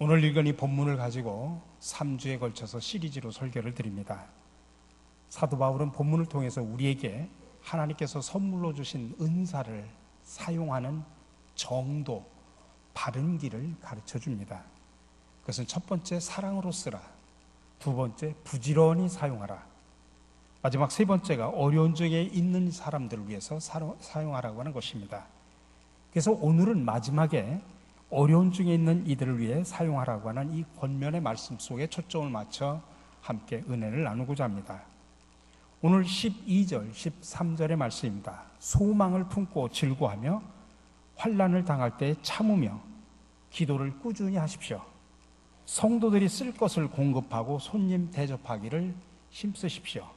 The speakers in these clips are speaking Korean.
오늘 읽은 이 본문을 가지고 3주에 걸쳐서 시리즈로 설교를 드립니다. 사도 바울은 본문을 통해서 우리에게 하나님께서 선물로 주신 은사를 사용하는 정도, 바른 길을 가르쳐 줍니다. 그것은 첫 번째, 사랑으로 쓰라. 두 번째, 부지런히 사용하라. 마지막 세 번째가 어려운 중에 있는 사람들을 위해서 사용하라고 하는 것입니다. 그래서 오늘은 마지막에 어려운 중에 있는 이들을 위해 사용하라고 하는 이 권면의 말씀 속에 초점을 맞춰 함께 은혜를 나누고자 합니다. 오늘 12절, 13절의 말씀입니다. 소망을 품고 즐거워하며 환난을 당할 때 참으며 기도를 꾸준히 하십시오. 성도들이 쓸 것을 공급하고 손님 대접하기를 힘쓰십시오.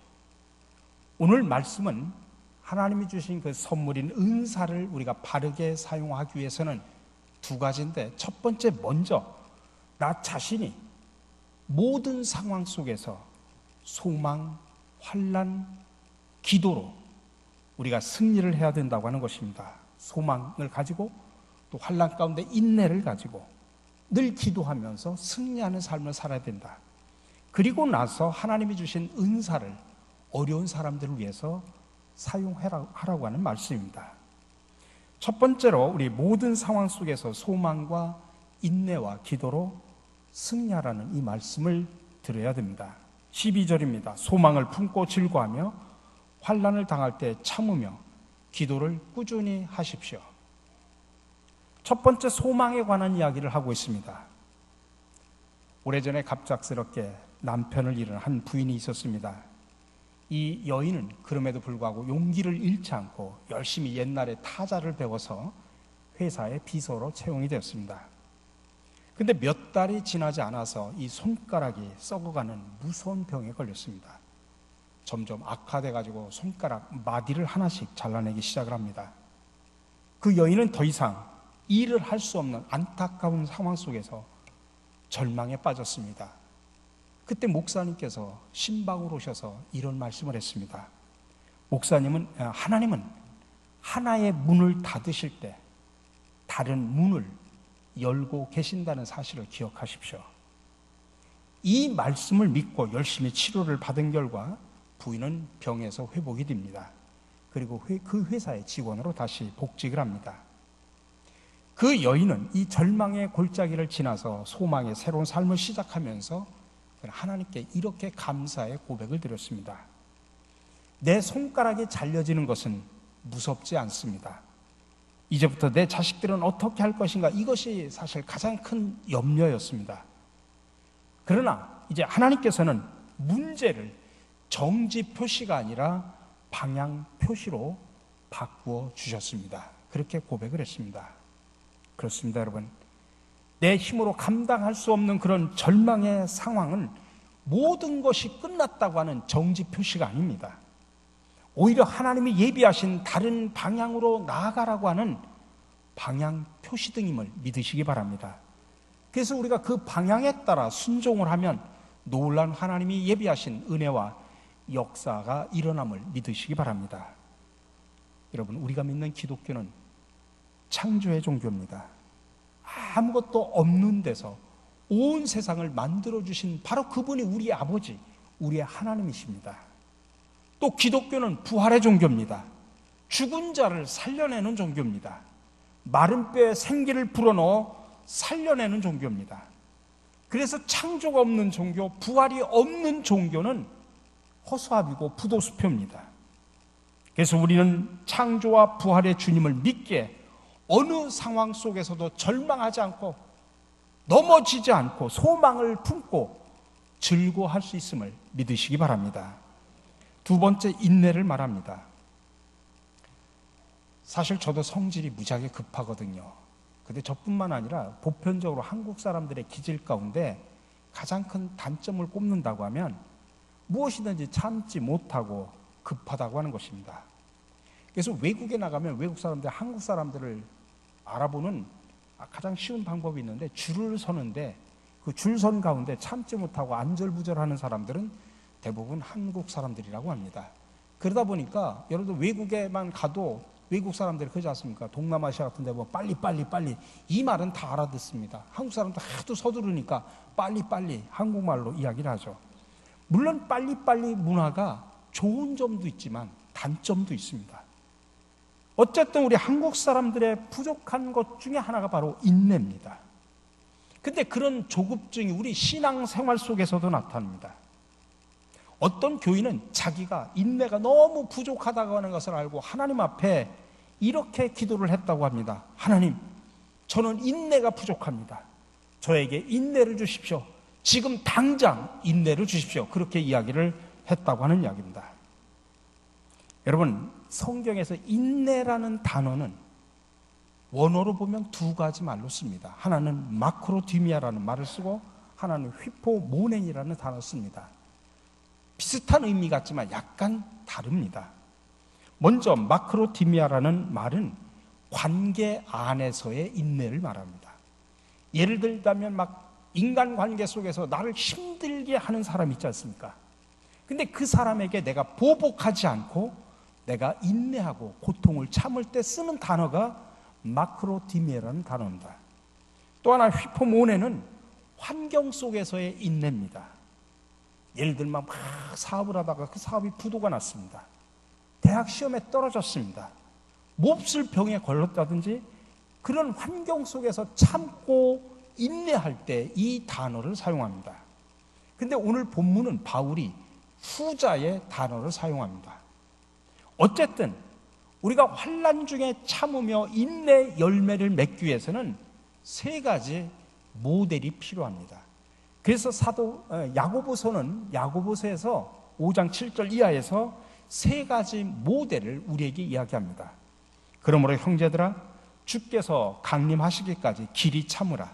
오늘 말씀은 하나님이 주신 그 선물인 은사를 우리가 바르게 사용하기 위해서는 두 가지인데, 첫 번째, 먼저 나 자신이 모든 상황 속에서 소망, 환난, 기도로 우리가 승리를 해야 된다고 하는 것입니다. 소망을 가지고 또 환난 가운데 인내를 가지고 늘 기도하면서 승리하는 삶을 살아야 된다. 그리고 나서 하나님이 주신 은사를 어려운 사람들을 위해서 사용하라고 하는 말씀입니다. 첫 번째로 우리 모든 상황 속에서 소망과 인내와 기도로 승리하라는 이 말씀을 들어야 됩니다. 12절입니다. 소망을 품고 즐거워하며 환난을 당할 때 참으며 기도를 꾸준히 하십시오. 첫 번째, 소망에 관한 이야기를 하고 있습니다. 오래전에 갑작스럽게 남편을 잃은 한 부인이 있었습니다. 이 여인은 그럼에도 불구하고 용기를 잃지 않고 열심히 옛날에 타자를 배워서 회사의 비서로 채용이 되었습니다. 근데 몇 달이 지나지 않아서 이 손가락이 썩어가는 무서운 병에 걸렸습니다. 점점 악화돼가지고 손가락 마디를 하나씩 잘라내기 시작을 합니다. 그 여인은 더 이상 일을 할 수 없는 안타까운 상황 속에서 절망에 빠졌습니다. 그때 목사님께서 신방으로 오셔서 이런 말씀을 했습니다. 하나님은 하나의 문을 닫으실 때 다른 문을 열고 계신다는 사실을 기억하십시오. 이 말씀을 믿고 열심히 치료를 받은 결과 부인은 병에서 회복이 됩니다. 그리고 그 회사의 직원으로 다시 복직을 합니다. 그 여인은 이 절망의 골짜기를 지나서 소망의 새로운 삶을 시작하면서 하나님께 이렇게 감사의 고백을 드렸습니다. 내 손가락이 잘려지는 것은 무섭지 않습니다. 이제부터 내 자식들은 어떻게 할 것인가, 이것이 사실 가장 큰 염려였습니다. 그러나 이제 하나님께서는 문제를 정지 표시가 아니라 방향 표시로 바꾸어 주셨습니다. 그렇게 고백을 했습니다. 그렇습니다, 여러분. 내 힘으로 감당할 수 없는 그런 절망의 상황은 모든 것이 끝났다고 하는 정지 표시가 아닙니다. 오히려 하나님이 예비하신 다른 방향으로 나아가라고 하는 방향 표시등임을 믿으시기 바랍니다. 그래서 우리가 그 방향에 따라 순종을 하면 놀라운 하나님이 예비하신 은혜와 역사가 일어남을 믿으시기 바랍니다. 여러분, 우리가 믿는 기독교는 창조의 종교입니다. 아무것도 없는 데서 온 세상을 만들어주신 바로 그분이 우리의 아버지, 우리의 하나님이십니다. 또 기독교는 부활의 종교입니다. 죽은 자를 살려내는 종교입니다. 마른 뼈에 생기를 불어넣어 살려내는 종교입니다. 그래서 창조가 없는 종교, 부활이 없는 종교는 허수아비고 부도수표입니다. 그래서 우리는 창조와 부활의 주님을 믿기에 어느 상황 속에서도 절망하지 않고 넘어지지 않고 소망을 품고 즐거워할 수 있음을 믿으시기 바랍니다. 두 번째, 인내를 말합니다. 사실 저도 성질이 무지하게 급하거든요. 근데 저뿐만 아니라 보편적으로 한국 사람들의 기질 가운데 가장 큰 단점을 꼽는다고 하면 무엇이든지 참지 못하고 급하다고 하는 것입니다. 그래서 외국에 나가면 외국 사람들, 한국 사람들을 알아보는 가장 쉬운 방법이 있는데, 줄을 서는데 그 줄 선 가운데 참지 못하고 안절부절하는 사람들은 대부분 한국 사람들이라고 합니다. 그러다 보니까 여러분들 외국에만 가도 외국 사람들이 그러지 않습니까? 동남아시아 같은 데 뭐 빨리 이 말은 다 알아듣습니다. 한국 사람도 하도 서두르니까 빨리 한국말로 이야기를 하죠. 물론 빨리 문화가 좋은 점도 있지만 단점도 있습니다. 어쨌든 우리 한국 사람들의 부족한 것 중에 하나가 바로 인내입니다. 근데 그런 조급증이 우리 신앙생활 속에서도 나타납니다. 어떤 교인은 자기가 인내가 너무 부족하다고 하는 것을 알고 하나님 앞에 이렇게 기도를 했다고 합니다. 하나님, 저는 인내가 부족합니다. 저에게 인내를 주십시오. 지금 당장 인내를 주십시오. 그렇게 이야기를 했다고 하는 이야기입니다. 여러분, 성경에서 인내라는 단어는 원어로 보면 두 가지 말로 씁니다. 하나는 마크로디미아라는 말을 쓰고 하나는 휘포모넨이라는 단어를 씁니다. 비슷한 의미 같지만 약간 다릅니다. 먼저 마크로디미아라는 말은 관계 안에서의 인내를 말합니다. 예를 들자면 막 인간관계 속에서 나를 힘들게 하는 사람 있지 않습니까? 근데 그 사람에게 내가 보복하지 않고 내가 인내하고 고통을 참을 때 쓰는 단어가 마크로디미아라는 단어입니다. 또 하나 휘포모네는 환경 속에서의 인내입니다. 예를 들면 막 사업을 하다가 그 사업이 부도가 났습니다. 대학 시험에 떨어졌습니다. 몹쓸 병에 걸렸다든지 그런 환경 속에서 참고 인내할 때 이 단어를 사용합니다. 근데 오늘 본문은 바울이 후자의 단어를 사용합니다. 어쨌든 우리가 환난 중에 참으며 인내 열매를 맺기 위해서는 세 가지 모델이 필요합니다. 그래서 사도 야고보서에서 5장 7절 이하에서 세 가지 모델을 우리에게 이야기합니다. 그러므로 형제들아, 주께서 강림하시기까지 길이 참으라.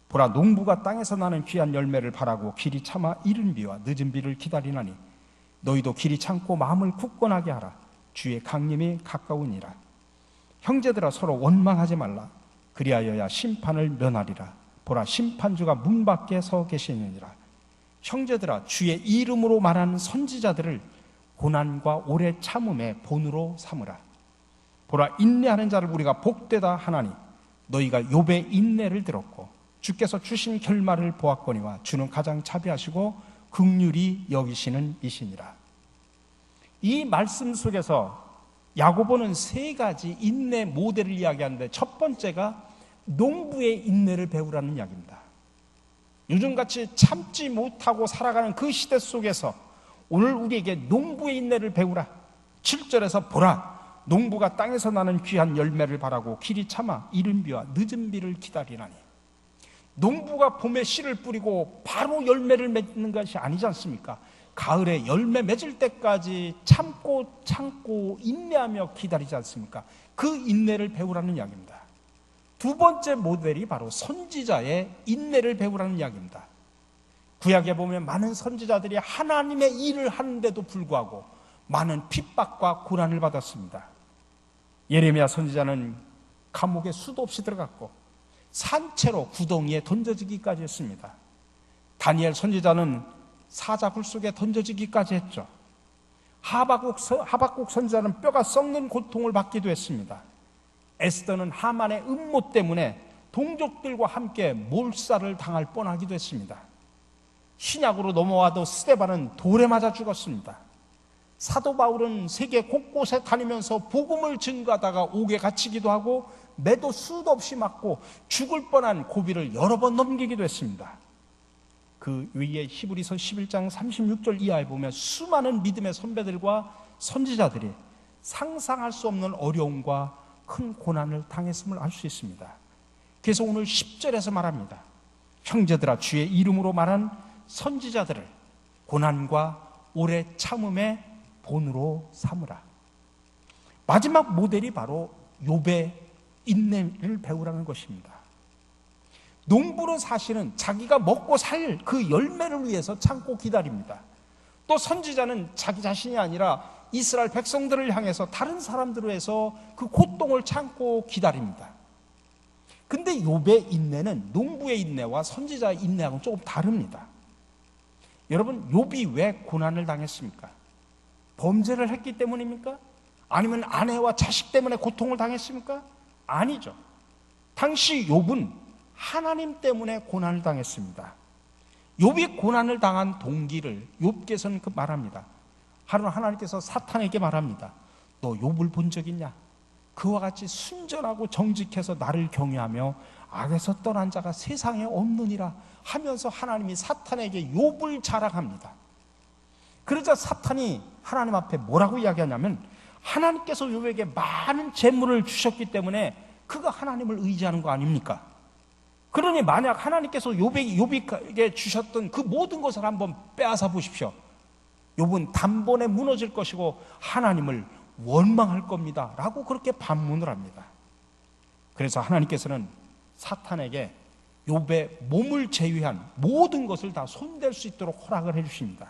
보라, 농부가 땅에서 나는 귀한 열매를 바라고 길이 참아 이른 비와 늦은 비를 기다리나니 너희도 길이 참고 마음을 굳건하게 하라. 주의 강림이 가까우니라. 형제들아, 서로 원망하지 말라. 그리하여야 심판을 면하리라. 보라, 심판주가 문 밖에 서 계시느니라. 형제들아, 주의 이름으로 말하는 선지자들을 고난과 오래 참음의 본으로 삼으라. 보라, 인내하는 자를 우리가 복되다 하나니 너희가 욥의 인내를 들었고 주께서 주신 결말을 보았거니와 주는 가장 자비하시고 긍휼히 여기시는 이시니라. 이 말씀 속에서 야고보는 세 가지 인내 모델을 이야기하는데 첫 번째가 농부의 인내를 배우라는 이야기입니다. 요즘같이 참지 못하고 살아가는 그 시대 속에서 오늘 우리에게 농부의 인내를 배우라. 7절에서 보라, 농부가 땅에서 나는 귀한 열매를 바라고 길이 참아 이른 비와 늦은 비를 기다리나니. 농부가 봄에 씨를 뿌리고 바로 열매를 맺는 것이 아니지 않습니까? 가을에 열매 맺을 때까지 참고 인내하며 기다리지 않습니까? 그 인내를 배우라는 이야기입니다. 두 번째 모델이 바로 선지자의 인내를 배우라는 이야기입니다. 구약에 보면 많은 선지자들이 하나님의 일을 하는데도 불구하고 많은 핍박과 고난을 받았습니다. 예레미야 선지자는 감옥에 수도 없이 들어갔고 산채로 구덩이에 던져지기까지 했습니다. 다니엘 선지자는 사자굴 속에 던져지기까지 했죠. 하박국 선지자는 뼈가 썩는 고통을 받기도 했습니다. 에스더는 하만의 음모 때문에 동족들과 함께 몰살을 당할 뻔하기도 했습니다. 신약으로 넘어와도 스데반은 돌에 맞아 죽었습니다. 사도 바울은 세계 곳곳에 다니면서 복음을 증거하다가 옥에 갇히기도 하고 매도 수도 없이 맞고 죽을 뻔한 고비를 여러 번 넘기기도 했습니다. 그 위에 히브리서 11장 36절 이하에 보면 수많은 믿음의 선배들과 선지자들이 상상할 수 없는 어려움과 큰 고난을 당했음을 알 수 있습니다. 그래서 오늘 10절에서 말합니다. 형제들아, 주의 이름으로 말한 선지자들을 고난과 오래 참음의 본으로 삼으라. 마지막 모델이 바로 욥의 인내를 배우라는 것입니다. 농부는 사실은 자기가 먹고 살 그 열매를 위해서 참고 기다립니다. 또 선지자는 자기 자신이 아니라 이스라엘 백성들을 향해서 다른 사람들을 위해서 그 고통을 참고 기다립니다. 근데 욥의 인내는 농부의 인내와 선지자의 인내하고는 조금 다릅니다. 여러분, 욥이 왜 고난을 당했습니까? 범죄를 했기 때문입니까? 아니면 아내와 자식 때문에 고통을 당했습니까? 아니죠. 당시 욥은 하나님 때문에 고난을 당했습니다. 욥이 고난을 당한 동기를 욥께서는 말합니다. 하나님께서 사탄에게 말합니다. 너 욥을 본 적 있냐? 그와 같이 순전하고 정직해서 나를 경외하며 악에서 떠난 자가 세상에 없느니라 하면서 하나님이 사탄에게 욥을 자랑합니다. 그러자 사탄이 하나님 앞에 뭐라고 이야기하냐면, 하나님께서 욥에게 많은 재물을 주셨기 때문에 그가 하나님을 의지하는 거 아닙니까? 그러니 만약 하나님께서 욥에게 주셨던 그 모든 것을 한번 빼앗아 보십시오. 욥은 단번에 무너질 것이고 하나님을 원망할 겁니다 라고 그렇게 반문을 합니다. 그래서 하나님께서는 사탄에게 욥의 몸을 제외한 모든 것을 다 손댈 수 있도록 허락을 해주십니다.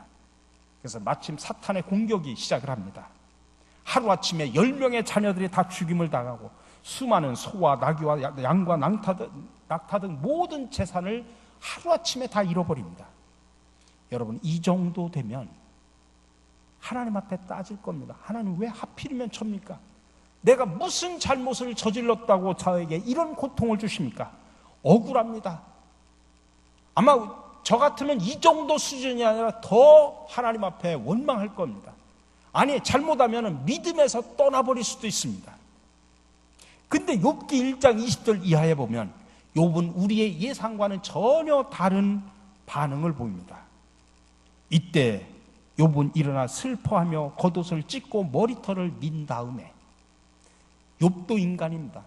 그래서 마침 사탄의 공격이 시작을 합니다. 하루아침에 10명의 자녀들이 다 죽임을 당하고 수많은 소와 나귀와 양과 낙타 등 모든 재산을 하루아침에 다 잃어버립니다. 여러분, 이 정도 되면 하나님 앞에 따질 겁니다. 하나님 왜 하필이면 접니까? 내가 무슨 잘못을 저질렀다고 저에게 이런 고통을 주십니까? 억울합니다. 아마 저 같으면 이 정도 수준이 아니라 더 하나님 앞에 원망할 겁니다. 아니, 잘못하면 믿음에서 떠나버릴 수도 있습니다. 근데 욥기 1장 20절 이하에 보면 욥은 우리의 예상과는 전혀 다른 반응을 보입니다. 이때 욥은 일어나 슬퍼하며 겉옷을 찢고 머리털을 민 다음에, 욥도 인간입니다.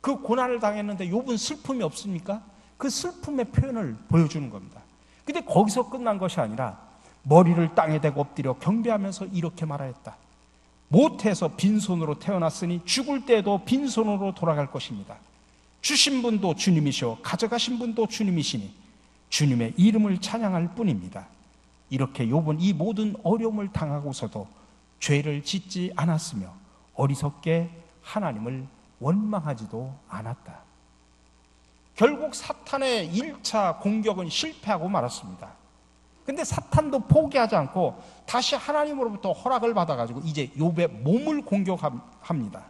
그 고난을 당했는데 욥은 슬픔이 없습니까? 그 슬픔의 표현을 보여주는 겁니다. 근데 거기서 끝난 것이 아니라 머리를 땅에 대고 엎드려 경배하면서 이렇게 말하였다. 모태에서 빈손으로 태어났으니 죽을 때에도 빈손으로 돌아갈 것입니다. 주신 분도 주님이시오 가져가신 분도 주님이시니 주님의 이름을 찬양할 뿐입니다. 이렇게 욥은 이 모든 어려움을 당하고서도 죄를 짓지 않았으며 어리석게 하나님을 원망하지도 않았다. 결국 사탄의 1차 공격은 실패하고 말았습니다. 근데 사탄도 포기하지 않고 다시 하나님으로부터 허락을 받아가지고 이제 욥의 몸을 공격합니다.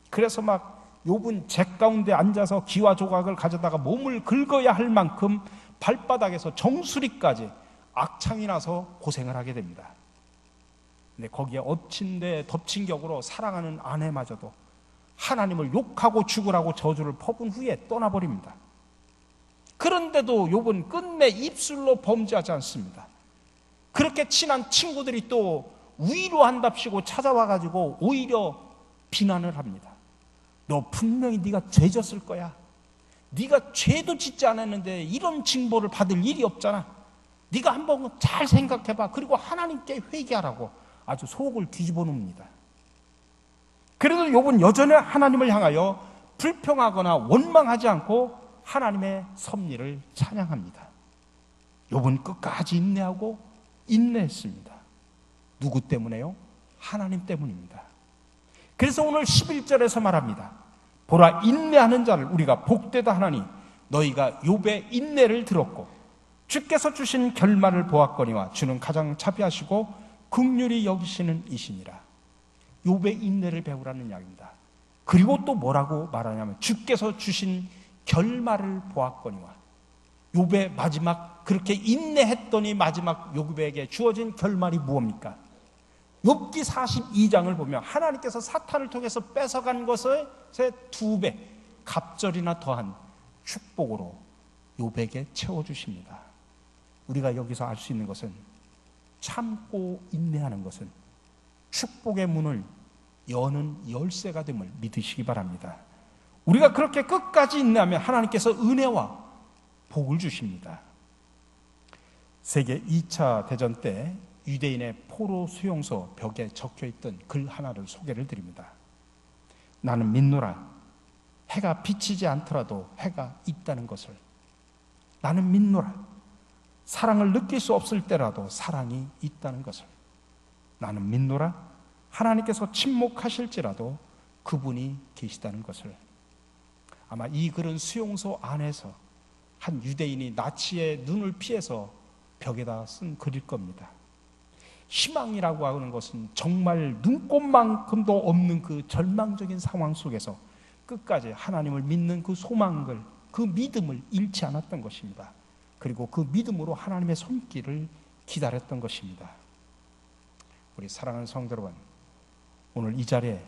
그래서 막 욥은 잭 가운데 앉아서 기와 조각을 가져다가 몸을 긁어야 할 만큼 발바닥에서 정수리까지 악창이 나서 고생을 하게 됩니다. 근데 거기에 덮친 격으로 사랑하는 아내마저도 하나님을 욕하고 죽으라고 저주를 퍼본 후에 떠나버립니다. 그런데도 욥은 끝내 입술로 범죄하지 않습니다. 그렇게 친한 친구들이 또 위로한답시고 찾아와가지고 오히려 비난을 합니다. 너 분명히 네가 죄졌을 거야. 네가 죄도 짓지 않았는데 이런 징벌을 받을 일이 없잖아. 네가 한번 잘 생각해봐. 그리고 하나님께 회개하라고 아주 속을 뒤집어 놓습니다. 그래도 욥은 여전히 하나님을 향하여 불평하거나 원망하지 않고 하나님의 섭리를 찬양합니다. 욥은 끝까지 인내하고 인내했습니다. 누구 때문에요? 하나님 때문입니다. 그래서 오늘 11절에서 말합니다. 보라, 인내하는 자를 우리가 복되다 하나니 너희가 욥의 인내를 들었고 주께서 주신 결말을 보았거니와 주는 가장 자비하시고 긍휼히 여기시는 이시니라. 욥의 인내를 배우라는 이야기입니다. 그리고 또 뭐라고 말하냐면 주께서 주신 결말을 보았거니와, 욥의 마지막, 그렇게 인내했더니 마지막 욥에게 주어진 결말이 무엇입니까? 욥기 42장을 보면 하나님께서 사탄을 통해서 뺏어간 것의 2배 갑절이나 더한 축복으로 욥에게 채워주십니다. 우리가 여기서 알 수 있는 것은 참고 인내하는 것은 축복의 문을 여는 열쇠가 됨을 믿으시기 바랍니다. 우리가 그렇게 끝까지 인내하면 하나님께서 은혜와 복을 주십니다. 세계 2차 대전 때 유대인의 포로 수용소 벽에 적혀있던 글 하나를 소개를 드립니다. 나는 믿노라. 해가 비치지 않더라도 해가 있다는 것을. 나는 믿노라. 사랑을 느낄 수 없을 때라도 사랑이 있다는 것을. 나는 믿노라. 하나님께서 침묵하실지라도 그분이 계시다는 것을. 아마 이 글은 수용소 안에서 한 유대인이 나치의 눈을 피해서 벽에다 쓴 글일 겁니다. 희망이라고 하는 것은 정말 눈꼽만큼도 없는 그 절망적인 상황 속에서 끝까지 하나님을 믿는 그 소망을, 그 믿음을 잃지 않았던 것입니다. 그리고 그 믿음으로 하나님의 손길을 기다렸던 것입니다. 우리 사랑하는 성도 여러분, 오늘 이 자리에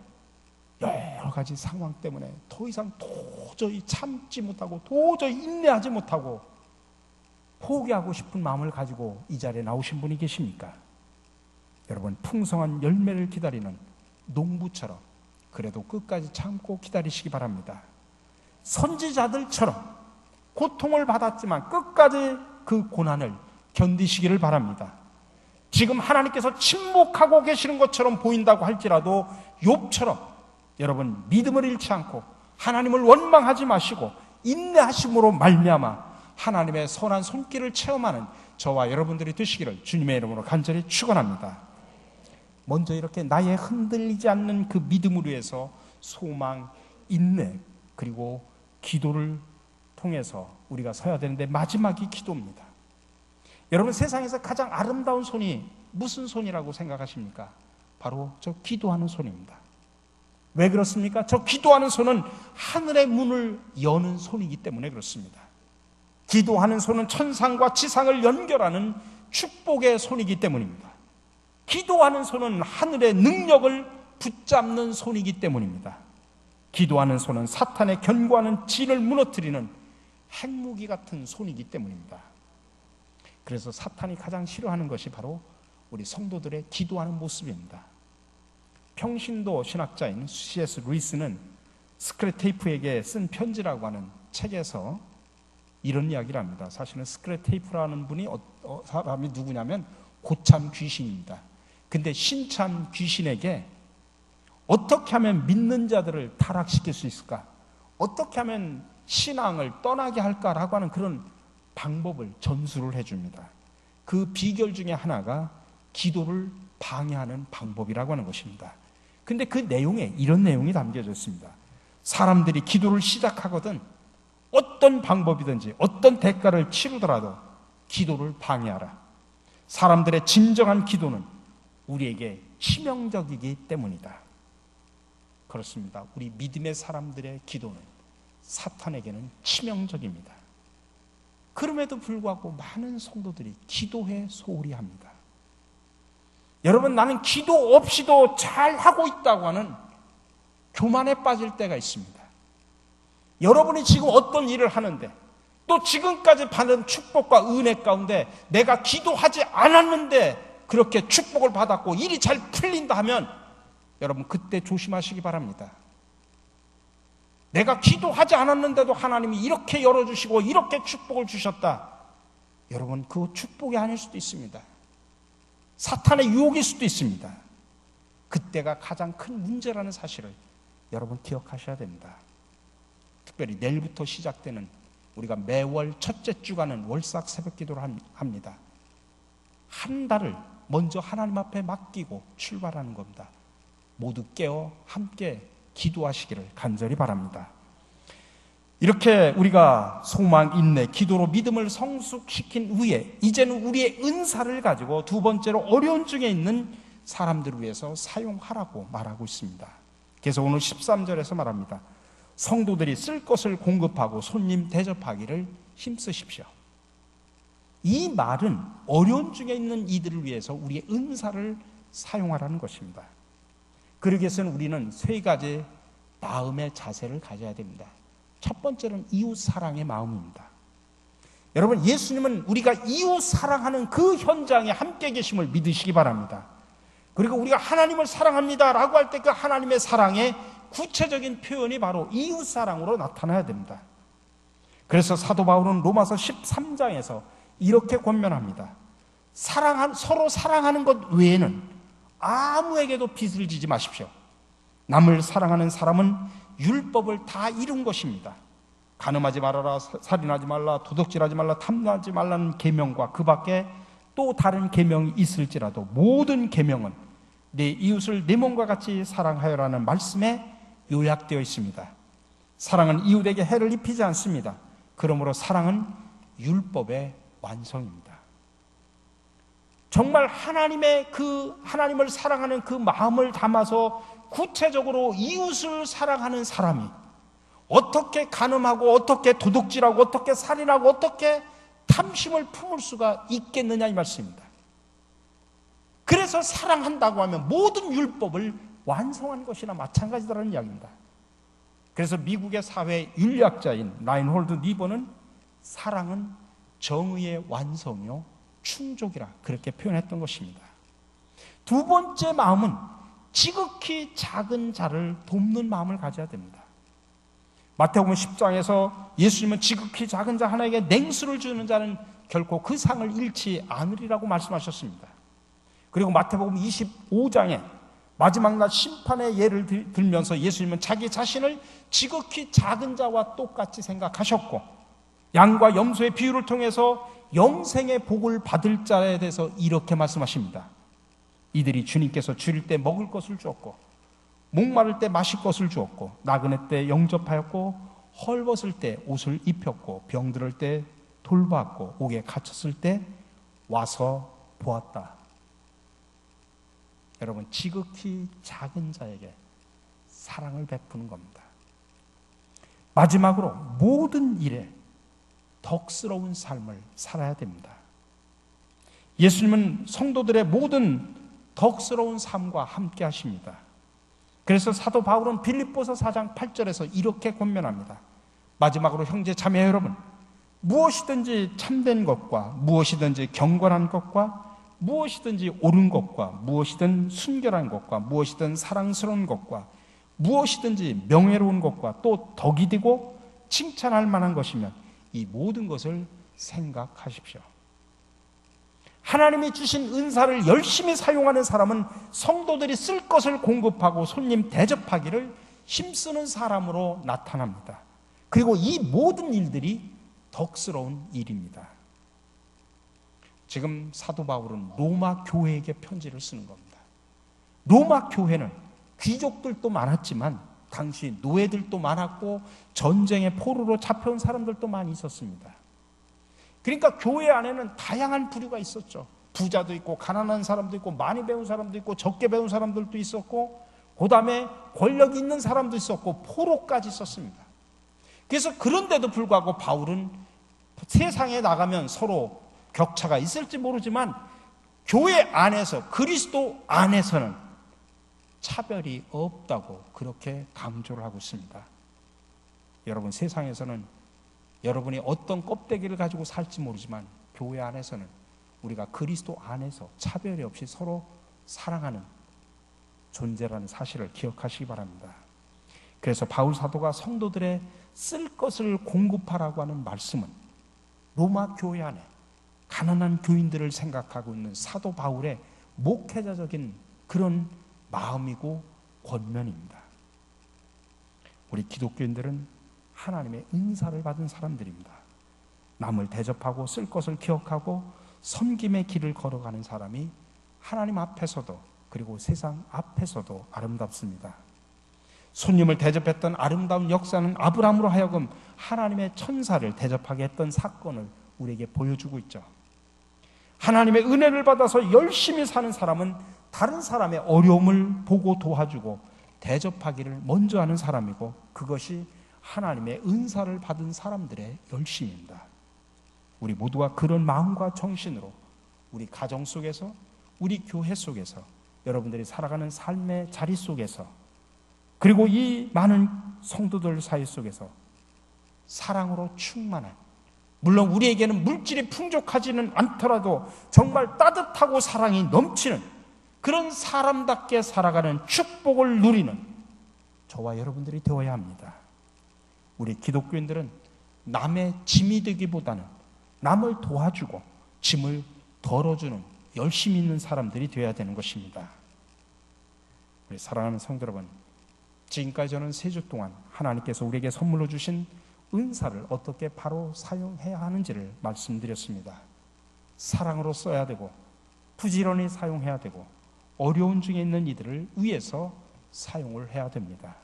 여러 가지 상황 때문에 더 이상 도저히 참지 못하고 도저히 인내하지 못하고 포기하고 싶은 마음을 가지고 이 자리에 나오신 분이 계십니까? 여러분, 풍성한 열매를 기다리는 농부처럼 그래도 끝까지 참고 기다리시기 바랍니다. 선지자들처럼 고통을 받았지만 끝까지 그 고난을 견디시기를 바랍니다. 지금 하나님께서 침묵하고 계시는 것처럼 보인다고 할지라도 욥처럼 여러분 믿음을 잃지 않고 하나님을 원망하지 마시고 인내하심으로 말미암아 하나님의 선한 손길을 체험하는 저와 여러분들이 되시기를 주님의 이름으로 간절히 축원합니다. 먼저 이렇게 나의 흔들리지 않는 그 믿음을 위해서 소망, 인내 그리고 기도를 통해서 우리가 서야 되는데 마지막이 기도입니다. 여러분, 세상에서 가장 아름다운 손이 무슨 손이라고 생각하십니까? 바로 저 기도하는 손입니다. 왜 그렇습니까? 저 기도하는 손은 하늘의 문을 여는 손이기 때문에 그렇습니다. 기도하는 손은 천상과 지상을 연결하는 축복의 손이기 때문입니다. 기도하는 손은 하늘의 능력을 붙잡는 손이기 때문입니다. 기도하는 손은 사탄의 견고하는 진을 무너뜨리는 핵무기 같은 손이기 때문입니다. 그래서 사탄이 가장 싫어하는 것이 바로 우리 성도들의 기도하는 모습입니다. 평신도 신학자인 C.S. 루이스는 스크래테이프에게 쓴 편지라고 하는 책에서 이런 이야기를 합니다. 사실은 스크래테이프라는 분이 사람이 누구냐면 고참 귀신입니다. 근데 신참 귀신에게 어떻게 하면 믿는 자들을 타락시킬 수 있을까? 어떻게 하면 신앙을 떠나게 할까라고 하는 그런 방법을 전수를 해줍니다. 그 비결 중에 하나가 기도를 방해하는 방법이라고 하는 것입니다. 근데 그 내용에 이런 내용이 담겨져 있습니다. 사람들이 기도를 시작하거든 어떤 방법이든지 어떤 대가를 치르더라도 기도를 방해하라. 사람들의 진정한 기도는 우리에게 치명적이기 때문이다. 그렇습니다. 우리 믿음의 사람들의 기도는 사탄에게는 치명적입니다. 그럼에도 불구하고 많은 성도들이 기도에 소홀히 합니다. 여러분, 나는 기도 없이도 잘하고 있다고 하는 교만에 빠질 때가 있습니다. 여러분이 지금 어떤 일을 하는데 또 지금까지 받은 축복과 은혜 가운데 내가 기도하지 않았는데 그렇게 축복을 받았고 일이 잘 풀린다 하면 여러분 그때 조심하시기 바랍니다. 내가 기도하지 않았는데도 하나님이 이렇게 열어주시고 이렇게 축복을 주셨다. 여러분, 그거 축복이 아닐 수도 있습니다. 사탄의 유혹일 수도 있습니다. 그때가 가장 큰 문제라는 사실을 여러분 기억하셔야 됩니다. 특별히 내일부터 시작되는 우리가 매월 첫째 주간은 월삭 새벽 기도를 합니다. 한 달을 먼저 하나님 앞에 맡기고 출발하는 겁니다. 모두 깨어 함께 기도하시기를 간절히 바랍니다. 이렇게 우리가 소망, 인내, 기도로 믿음을 성숙시킨 후에 이제는 우리의 은사를 가지고 두 번째로 어려운 중에 있는 사람들을 위해서 사용하라고 말하고 있습니다. 그래서 오늘 13절에서 말합니다. 성도들이 쓸 것을 공급하고 손님 대접하기를 힘쓰십시오. 이 말은 어려운 중에 있는 이들을 위해서 우리의 은사를 사용하라는 것입니다. 그러기 위해서는 우리는 세 가지 마음의 자세를 가져야 됩니다. 첫 번째는 이웃 사랑의 마음입니다. 여러분, 예수님은 우리가 이웃 사랑하는 그 현장에 함께 계심을 믿으시기 바랍니다. 그리고 우리가 하나님을 사랑합니다 라고 할 때 그 하나님의 사랑의 구체적인 표현이 바로 이웃 사랑으로 나타나야 됩니다. 그래서 사도 바울은 로마서 13장에서 이렇게 권면합니다. 서로 사랑하는 것 외에는 아무에게도 빚을 지지 마십시오. 남을 사랑하는 사람은 율법을 다 이룬 것입니다. 간음하지 말아라, 살인하지 말라, 도둑질하지 말라, 탐나지 말라는 계명과 그 밖에 또 다른 계명이 있을지라도 모든 계명은 내 이웃을 내 몸과 같이 사랑하여라는 말씀에 요약되어 있습니다. 사랑은 이웃에게 해를 입히지 않습니다. 그러므로 사랑은 율법의 완성입니다. 정말 하나님을 사랑하는 그 마음을 담아서 구체적으로 이웃을 사랑하는 사람이 어떻게 간음하고 어떻게 도둑질하고 어떻게 살인하고 어떻게 탐심을 품을 수가 있겠느냐 이 말씀입니다. 그래서 사랑한다고 하면 모든 율법을 완성한 것이나 마찬가지다라는 이야기입니다. 그래서 미국의 사회 윤리학자인 라인홀드 니버는 사랑은 정의의 완성이요 충족이라 그렇게 표현했던 것입니다. 두 번째 마음은 지극히 작은 자를 돕는 마음을 가져야 됩니다. 마태복음 10장에서 예수님은 지극히 작은 자 하나에게 냉수를 주는 자는 결코 그 상을 잃지 않으리라고 말씀하셨습니다. 그리고 마태복음 25장에 마지막 날 심판의 예를 들면서 예수님은 자기 자신을 지극히 작은 자와 똑같이 생각하셨고 양과 염소의 비유를 통해서 영생의 복을 받을 자에 대해서 이렇게 말씀하십니다. 이들이 주님께서 줄일 때 먹을 것을 주었고 목마를 때 마실 것을 주었고 나그네 때 영접하였고 헐벗을 때 옷을 입혔고 병들을 때 돌봤고 옥에 갇혔을 때 와서 보았다. 여러분, 지극히 작은 자에게 사랑을 베푸는 겁니다. 마지막으로 모든 일에 덕스러운 삶을 살아야 됩니다. 예수님은 성도들의 모든 덕스러운 삶과 함께 하십니다. 그래서 사도 바울은 빌립보서 4장 8절에서 이렇게 권면합니다. 마지막으로 형제 자매 여러분, 무엇이든지 참된 것과 무엇이든지 경건한 것과 무엇이든지 옳은 것과 무엇이든 순결한 것과 무엇이든 사랑스러운 것과 무엇이든지 명예로운 것과 또 덕이 되고 칭찬할 만한 것이면 이 모든 것을 생각하십시오. 하나님이 주신 은사를 열심히 사용하는 사람은 성도들이 쓸 것을 공급하고 손님 대접하기를 힘쓰는 사람으로 나타납니다. 그리고 이 모든 일들이 덕스러운 일입니다. 지금 사도 바울은 로마 교회에게 편지를 쓰는 겁니다. 로마 교회는 귀족들도 많았지만 당시 노예들도 많았고 전쟁의 포로로 잡혀온 사람들도 많이 있었습니다. 그러니까 교회 안에는 다양한 부류가 있었죠. 부자도 있고 가난한 사람도 있고 많이 배운 사람도 있고 적게 배운 사람들도 있었고 그 다음에 권력 있는 사람도 있었고 포로까지 있었습니다. 그래서 그런데도 불구하고 바울은 세상에 나가면 서로 격차가 있을지 모르지만 교회 안에서 그리스도 안에서는 차별이 없다고 그렇게 강조를 하고 있습니다. 여러분, 세상에서는 여러분이 어떤 껍데기를 가지고 살지 모르지만 교회 안에서는 우리가 그리스도 안에서 차별이 없이 서로 사랑하는 존재라는 사실을 기억하시기 바랍니다. 그래서 바울 사도가 성도들의 쓸 것을 공급하라고 하는 말씀은 로마 교회 안에 가난한 교인들을 생각하고 있는 사도 바울의 목회자적인 그런 마음이고 권면입니다. 우리 기독교인들은 하나님의 은사를 받은 사람들입니다. 남을 대접하고 쓸 것을 기억하고 섬김의 길을 걸어가는 사람이 하나님 앞에서도 그리고 세상 앞에서도 아름답습니다. 손님을 대접했던 아름다운 역사는 아브라함으로 하여금 하나님의 천사를 대접하게 했던 사건을 우리에게 보여주고 있죠. 하나님의 은혜를 받아서 열심히 사는 사람은 다른 사람의 어려움을 보고 도와주고 대접하기를 먼저 하는 사람이고 그것이 하나님의 은사를 받은 사람들의 열심입니다. 우리 모두가 그런 마음과 정신으로 우리 가정 속에서 우리 교회 속에서 여러분들이 살아가는 삶의 자리 속에서 그리고 이 많은 성도들 사이 속에서 사랑으로 충만한, 물론 우리에게는 물질이 풍족하지는 않더라도 정말 따뜻하고 사랑이 넘치는 그런 사람답게 살아가는 축복을 누리는 저와 여러분들이 되어야 합니다. 우리 기독교인들은 남의 짐이 되기보다는 남을 도와주고 짐을 덜어주는 열심히 있는 사람들이 되어야 되는 것입니다. 우리 사랑하는 성도 여러분, 지금까지 저는 3주 동안 하나님께서 우리에게 선물로 주신 은사를 어떻게 바로 사용해야 하는지를 말씀드렸습니다. 사랑으로 써야 되고 부지런히 사용해야 되고 어려운 중에 있는 이들을 위해서 사용을 해야 됩니다.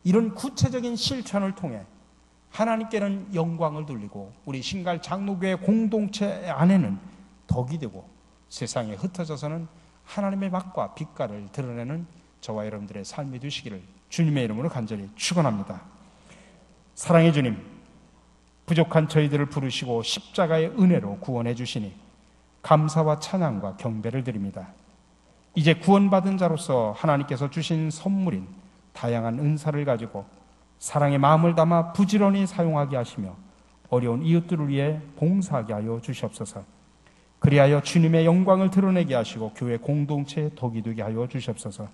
이런 구체적인 실천을 통해 하나님께는 영광을 돌리고 우리 신갈 장로교회 공동체 안에는 덕이 되고 세상에 흩어져서는 하나님의 맛과 빛깔을 드러내는 저와 여러분들의 삶이 되시기를 주님의 이름으로 간절히 축원합니다. 사랑의 주님, 부족한 저희들을 부르시고 십자가의 은혜로 구원해 주시니 감사와 찬양과 경배를 드립니다. 이제 구원받은 자로서 하나님께서 주신 선물인 다양한 은사를 가지고 사랑의 마음을 담아 부지런히 사용하게 하시며 어려운 이웃들을 위해 봉사하게 하여 주시옵소서. 그리하여 주님의 영광을 드러내게 하시고 교회 공동체의 덕이 되게 하여 주시옵소서.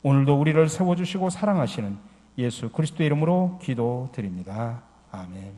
오늘도 우리를 세워주시고 사랑하시는 예수 그리스도의 이름으로 기도드립니다. 아멘.